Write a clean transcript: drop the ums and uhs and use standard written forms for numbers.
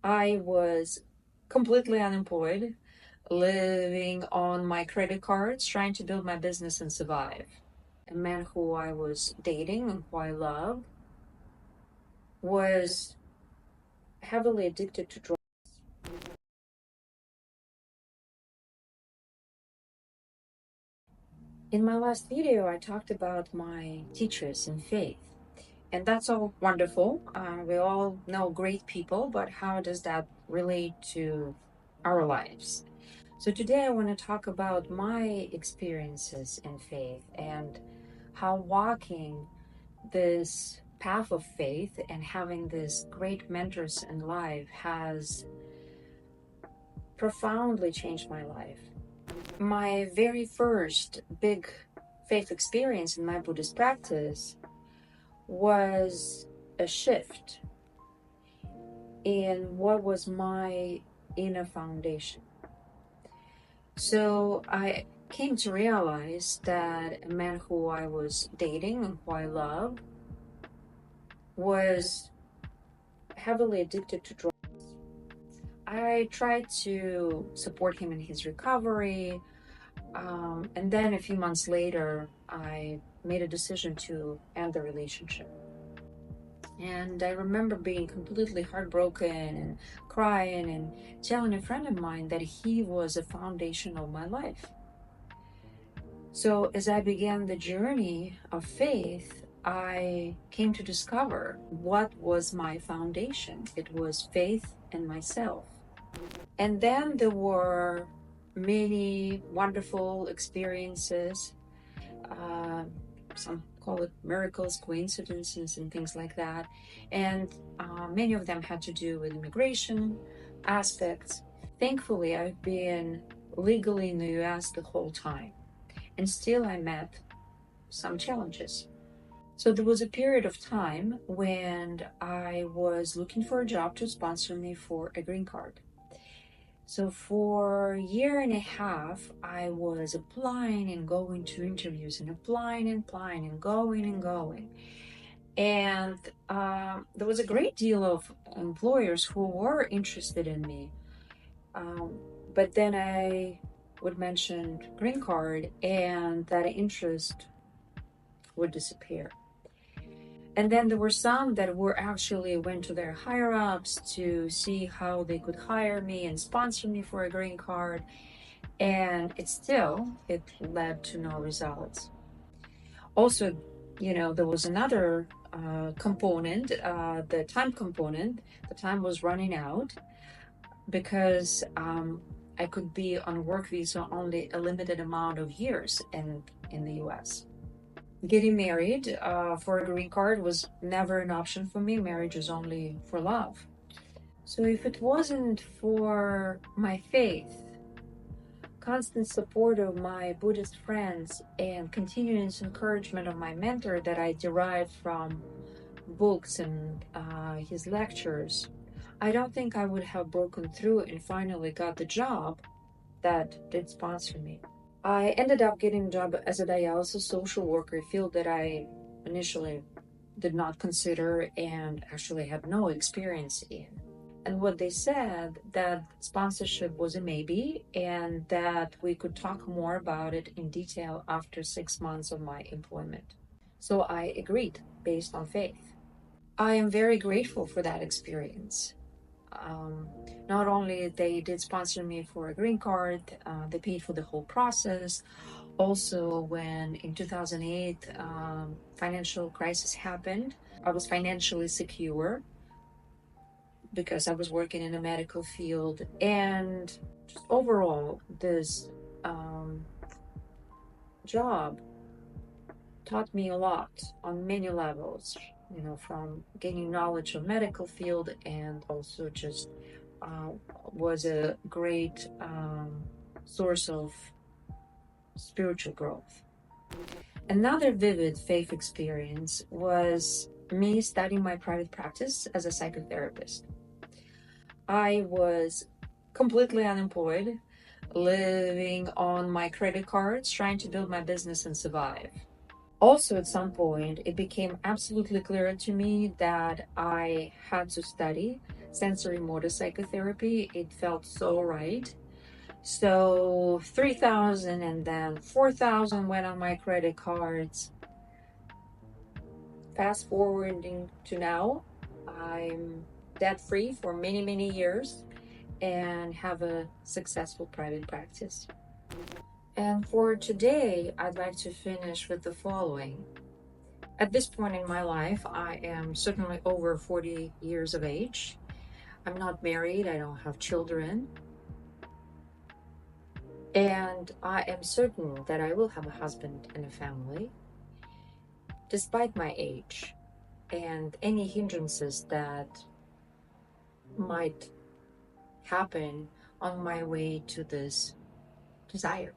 I was completely unemployed, living on my credit cards, trying to build my business and survive. A man who I was dating and who I loved was heavily addicted to drugs. In my last video, I talked about my teachers in faith, and that's all wonderful. We all know great people, but how does that relate to our lives? So today I want to talk about my experiences in faith and how walking this path of faith and having these great mentors in life has profoundly changed my life. My very first big faith experience in my Buddhist practice was a shift in what was my inner foundation. So I came to realize that a man who I was dating and who I loved was heavily addicted to drugs. I tried to support him in his recovery, and then a few months later, I made a decision to end the relationship. And I remember being completely heartbroken and crying and telling a friend of mine that he was a foundation of my life. So as I began the journey of faith, I came to discover what was my foundation. It was faith in myself. And then there were many wonderful experiences. Uh, some call it miracles, coincidences, and things like that. And many of them had to do with immigration aspects. Thankfully, I've been legally in the US the whole time, and still I met some challenges. So there was a period of time when I was looking for a job to sponsor me for a green card. So for a year and a half, I was applying and going to interviews and applying and applying and going and going. And there was a great deal of employers who were interested in me. Um, but then I would mention green card and that interest would disappear. And then there were some that were actually went to their higher ups to see how they could hire me and sponsor me for a green card. And it led to no results. Also, there was another component, the time component. The time was running out because I could be on work visa only a limited amount of years in the US. Getting married for a green card was never an option for me. Marriage is only for love. So if it wasn't for my faith, constant support of my Buddhist friends, and continuous encouragement of my mentor that I derived from books and his lectures, I don't think I would have broken through and finally got the job that did sponsor me. I ended up getting a job as a dialysis social worker, a field that I initially did not consider and actually had no experience in. And what they said that sponsorship was a maybe and that we could talk more about it in detail after 6 months of my employment. So I agreed based on faith. I am very grateful for that experience. Um, Not only they did sponsor me for a green card, they paid for the whole process. Also, when in 2008 financial crisis happened, I was financially secure because I was working in a medical field, and just overall, this job taught me a lot on many levels. From gaining knowledge of medical field and also just uh, was a great source of spiritual growth. Another vivid faith experience was me starting my private practice as a psychotherapist. I was completely unemployed, living on my credit cards, trying to build my business and survive. Also, at some point, it became absolutely clear to me that I had to study sensory motor psychotherapy. It felt so right. So 3,000 and then 4,000 went on my credit cards. Fast forwarding to now, I'm debt free for many, many years and have a successful private practice. And for today, I'd like to finish with the following. At this point in my life, I am certainly over 40 years of age. I'm not married, I don't have children, and I am certain that I will have a husband and a family, despite my age and any hindrances that might happen on my way to this desire.